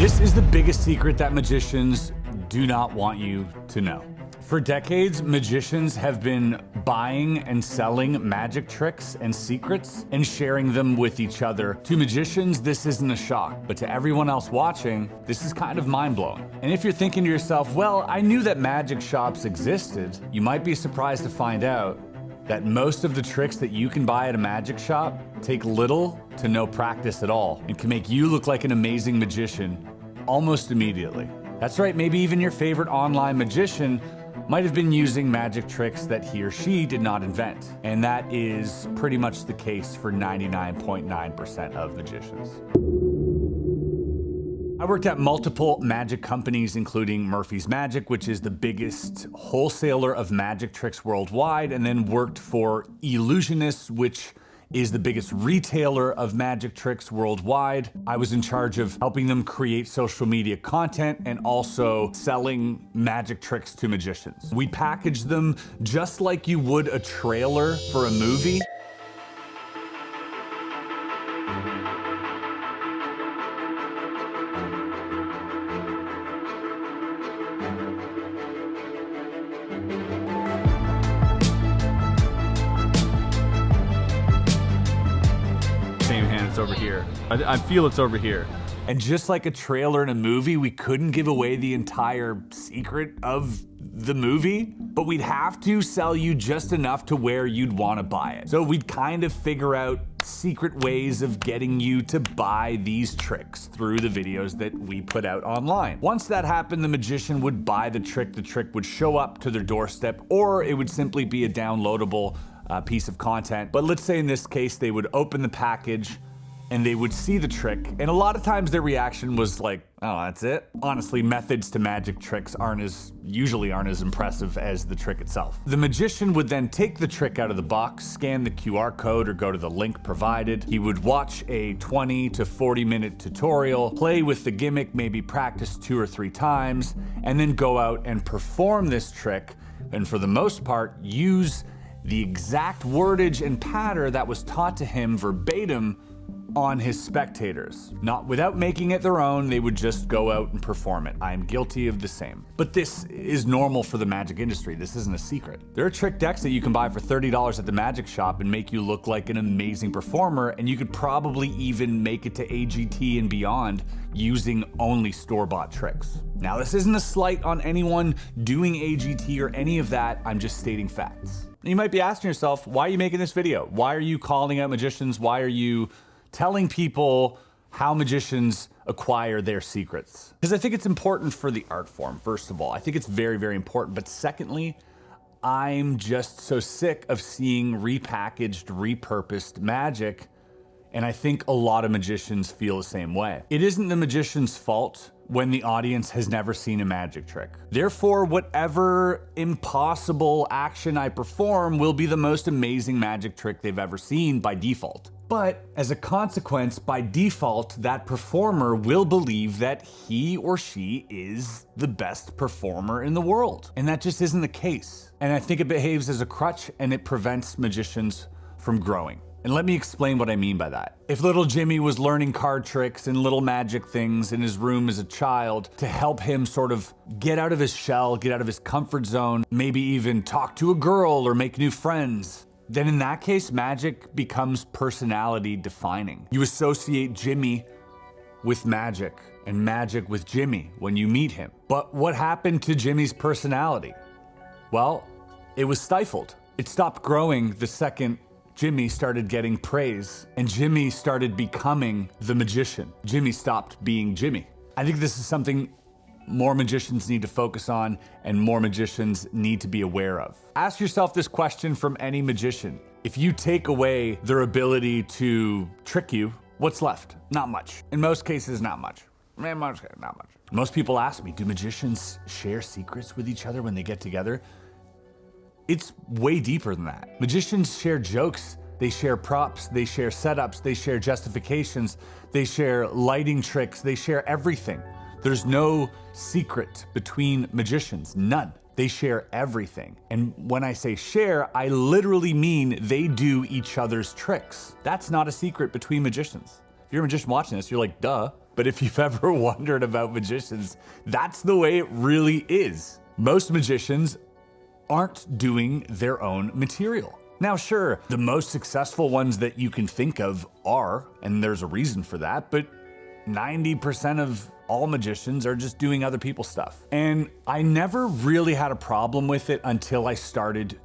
This is the biggest secret that magicians do not want you to know. For decades, magicians have been buying and selling magic tricks and secrets and sharing them with each other. To magicians, this isn't a shock, but to everyone else watching, this is kind of mind-blowing. And if you're thinking to yourself, well, I knew that magic shops existed, you might be surprised to find out that most of the tricks that you can buy at a magic shop take little to no practice at all and can make you look like an amazing magician almost immediately. That's right, maybe even your favorite online magician might have been using magic tricks that he or she did not invent. And that is pretty much the case for 99.9% of magicians. I worked at multiple magic companies, including Murphy's Magic, which is the biggest wholesaler of magic tricks worldwide, and then worked for Illusionists, which is the biggest retailer of magic tricks worldwide. I was in charge of helping them create social media content and also selling magic tricks to magicians. We packaged them just like you would a trailer for a movie. It's over here. I feel it's over here. And just like a trailer in a movie, we couldn't give away the entire secret of the movie, but we'd have to sell you just enough to where you'd want to buy it. So we'd kind of figure out secret ways of getting you to buy these tricks through the videos that we put out online. Once that happened, the magician would buy the trick would show up to their doorstep, or it would simply be a downloadable piece of content. But let's say in this case, they would open the package and they would see the trick, and a lot of times their reaction was like, oh, that's it? Honestly, methods to magic tricks usually aren't as impressive as the trick itself. The magician would then take the trick out of the box, scan the QR code or go to the link provided. He would watch a 20 to 40 minute tutorial, play with the gimmick, maybe practice 2 or 3 times, and then go out and perform this trick, and for the most part, use the exact wordage and pattern that was taught to him verbatim on his spectators. Not without making it their own, they would just go out and perform it. I am guilty of the same. But this is normal for the magic industry. This isn't a secret. There are trick decks that you can buy for $30 at the magic shop and make you look like an amazing performer, and you could probably even make it to AGT and beyond using only store-bought tricks. Now, this isn't a slight on anyone doing AGT or any of that. I'm just stating facts. You might be asking yourself, why are you making this video? Why are you calling out magicians? Why are you telling people how magicians acquire their secrets? Because I think it's important for the art form, first of all. I think it's very, very important. But secondly, I'm just so sick of seeing repackaged, repurposed magic, and I think a lot of magicians feel the same way. It isn't the magician's fault when the audience has never seen a magic trick. Therefore, whatever impossible action I perform will be the most amazing magic trick they've ever seen by default. But as a consequence, by default, that performer will believe that he or she is the best performer in the world. And that just isn't the case. And I think it behaves as a crutch, and it prevents magicians from growing. And let me explain what I mean by that. If little Jimmy was learning card tricks and little magic things in his room as a child to help him sort of get out of his shell, get out of his comfort zone, maybe even talk to a girl or make new friends, then in that case, magic becomes personality defining. You associate Jimmy with magic and magic with Jimmy when you meet him. But what happened to Jimmy's personality? Well, it was stifled. It stopped growing the second Jimmy started getting praise, and Jimmy started becoming the magician. Jimmy stopped being Jimmy. I think this is something more magicians need to focus on and more magicians need to be aware of. Ask yourself this question from any magician. If you take away their ability to trick you, what's left? Not much. In most cases, not much. Not much. Most people ask me, do magicians share secrets with each other when they get together? It's way deeper than that. Magicians share jokes, they share props, they share setups, they share justifications, they share lighting tricks, they share everything. There's no secret between magicians, none. They share everything. And when I say share, I literally mean they do each other's tricks. That's not a secret between magicians. If you're a magician watching this, you're like, duh. But if you've ever wondered about magicians, that's the way it really is. Most magicians aren't doing their own material. Now, sure, the most successful ones that you can think of are, and there's a reason for that, but 90% of all magicians are just doing other people's stuff. And I never really had a problem with it until I started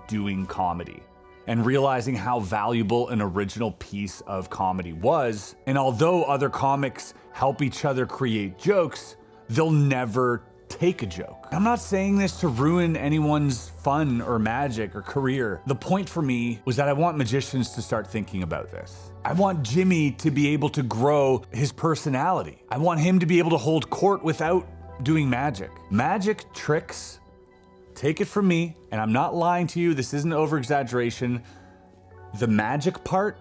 doing comedy and realizing how valuable an original piece of comedy was. And although other comics help each other create jokes, they'll never take a joke. I'm not saying this to ruin anyone's fun or magic or career. The point for me was that I want magicians to start thinking about this. I want Jimmy to be able to grow his personality. I want him to be able to hold court without doing magic. Magic tricks, take it from me, and I'm not lying to you, this isn't over-exaggeration. The magic part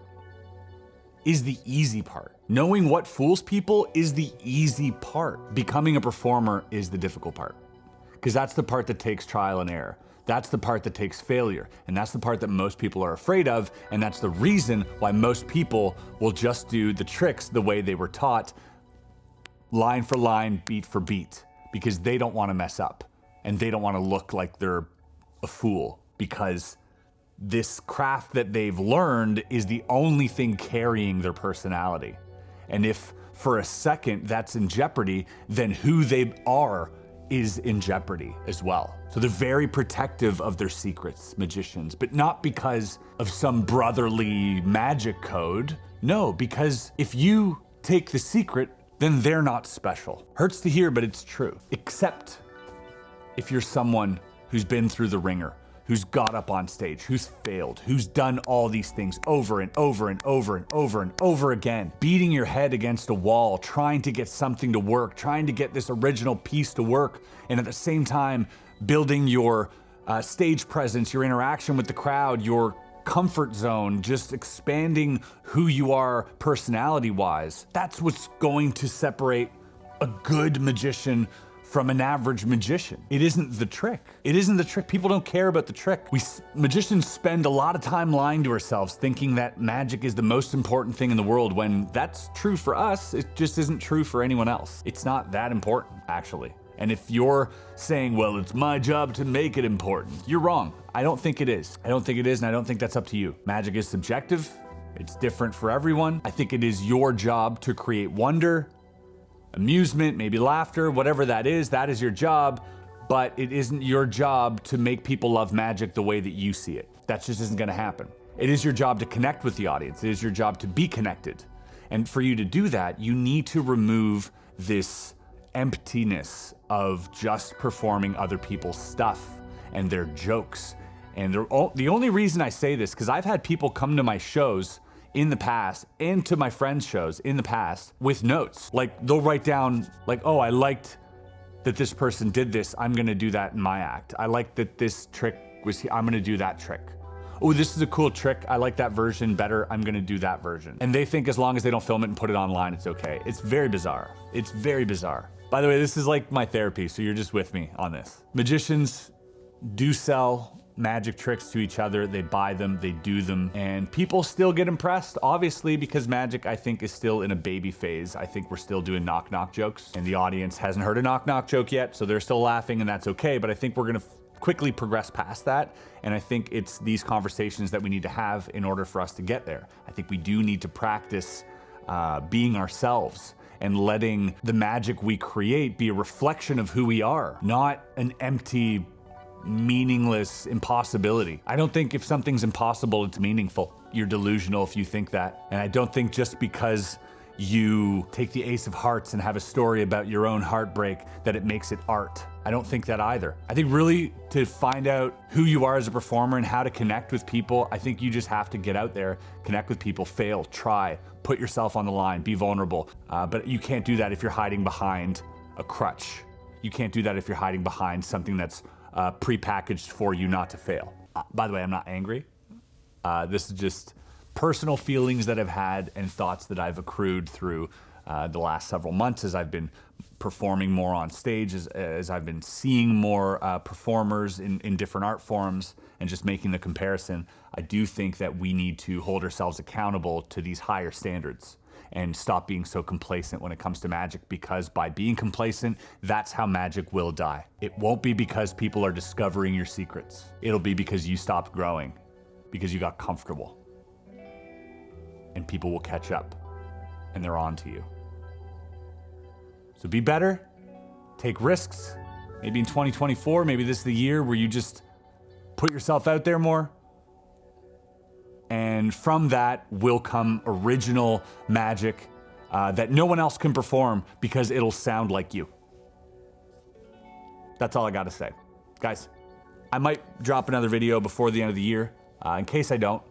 is the easy part. Knowing what fools people is the easy part. Becoming a performer is the difficult part. Because that's the part that takes trial and error. That's the part that takes failure. And that's the part that most people are afraid of. And that's the reason why most people will just do the tricks the way they were taught, line for line, beat for beat. Because they don't want to mess up. And they don't want to look like they're a fool. Because this craft that they've learned is the only thing carrying their personality. And if for a second that's in jeopardy, then who they are is in jeopardy as well. So they're very protective of their secrets, magicians, but not because of some brotherly magic code. No, because if you take the secret, then they're not special. Hurts to hear, but it's true. Except if you're someone who's been through the ringer, who's got up on stage, who's failed, who's done all these things over and over and over and over and over again, beating your head against a wall, trying to get something to work, trying to get this original piece to work, and at the same time, building your stage presence, your interaction with the crowd, your comfort zone, just expanding who you are personality-wise. That's what's going to separate a good magician from an average magician. It isn't the trick. It isn't the trick. People don't care about the trick. Magicians spend a lot of time lying to ourselves, thinking that magic is the most important thing in the world, when that's true for us, it just isn't true for anyone else. It's not that important, actually. And if you're saying, well, it's my job to make it important, you're wrong. I don't think it is. I don't think it is, and I don't think that's up to you. Magic is subjective. It's different for everyone. I think it is your job to create wonder, amusement, maybe laughter, whatever that is your job, but it isn't your job to make people love magic the way that you see it. That just isn't gonna happen. It is your job to connect with the audience. It is your job to be connected. And for you to do that, you need to remove this emptiness of just performing other people's stuff and their jokes. And the only reason I say this, because I've had people come to my shows in the past and to my friends' shows in the past with notes. Like they'll write down like, oh, I liked that this person did this, I'm gonna do that in my act. I like that this trick was here, I'm gonna do that trick. Oh, this is a cool trick, I like that version better, I'm gonna do that version. And they think as long as they don't film it and put it online, it's okay. It's very bizarre. It's very bizarre. By the way, this is like my therapy, so you're just with me on this. Magicians do sell magic tricks to each other, they buy them, they do them, and people still get impressed, obviously, because magic, I think, is still in a baby phase. I think we're still doing knock-knock jokes, and the audience hasn't heard a knock-knock joke yet, so they're still laughing, and that's okay, but I think we're gonna quickly progress past that, and I think it's these conversations that we need to have in order for us to get there. I think we do need to practice being ourselves and letting the magic we create be a reflection of who we are, not an empty, meaningless impossibility. I don't think if something's impossible, it's meaningful. You're delusional if you think that. And I don't think just because you take the Ace of Hearts and have a story about your own heartbreak that it makes it art. I don't think that either. I think really to find out who you are as a performer and how to connect with people, I think you just have to get out there, connect with people, fail, try, put yourself on the line, be vulnerable. But you can't do that if you're hiding behind a crutch. You can't do that if you're hiding behind something that's prepackaged for you not to fail. By the way, I'm not angry. This is just personal feelings that I've had and thoughts that I've accrued through the last several months as I've been performing more on stage, as I've been seeing more performers in different art forms and just making the comparison. I do think that we need to hold ourselves accountable to these higher standards. and stop being so complacent when it comes to magic, because by being complacent, that's how magic will die. It won't be because people are discovering your secrets. It'll be because you stopped growing, because you got comfortable. And people will catch up, and they're on to you. So be better, take risks. Maybe in 2024, maybe this is the year where you just put yourself out there more. And from that will come original magic that no one else can perform because it'll sound like you. That's all I gotta say. Guys, I might drop another video before the end of the year. In case I don't,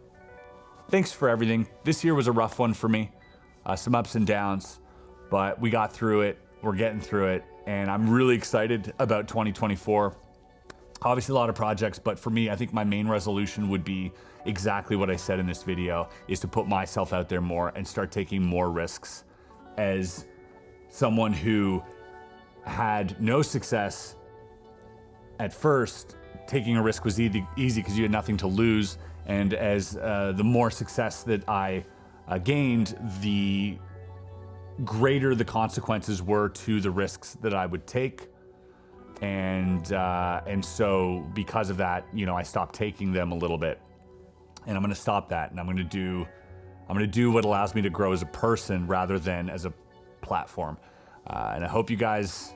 thanks for everything. This year was a rough one for me. Some ups and downs, but we got through it. We're getting through it. And I'm really excited about 2024. Obviously a lot of projects, but for me, I think my main resolution would be exactly what I said in this video, is to put myself out there more and start taking more risks. As someone who had no success at first, taking a risk was easy because you had nothing to lose. And as the more success that I gained, the greater the consequences were to the risks that I would take. And so because of that, you know, I stopped taking them a little bit, and I'm going to stop that. And I'm going to do what allows me to grow as a person rather than as a platform. And I hope you guys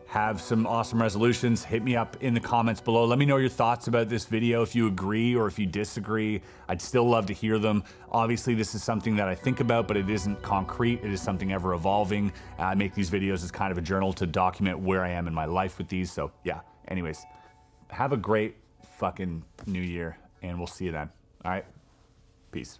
have some awesome resolutions. Hit me up in the comments below. Let me know your thoughts about this video. If you agree or if you disagree, I'd still love to hear them. Obviously, this is something that I think about, but it isn't concrete. It is something ever evolving. I make these videos as kind of a journal to document where I am in my life with these. So yeah, anyways, have a great fucking new year, and we'll see you then. All right, peace.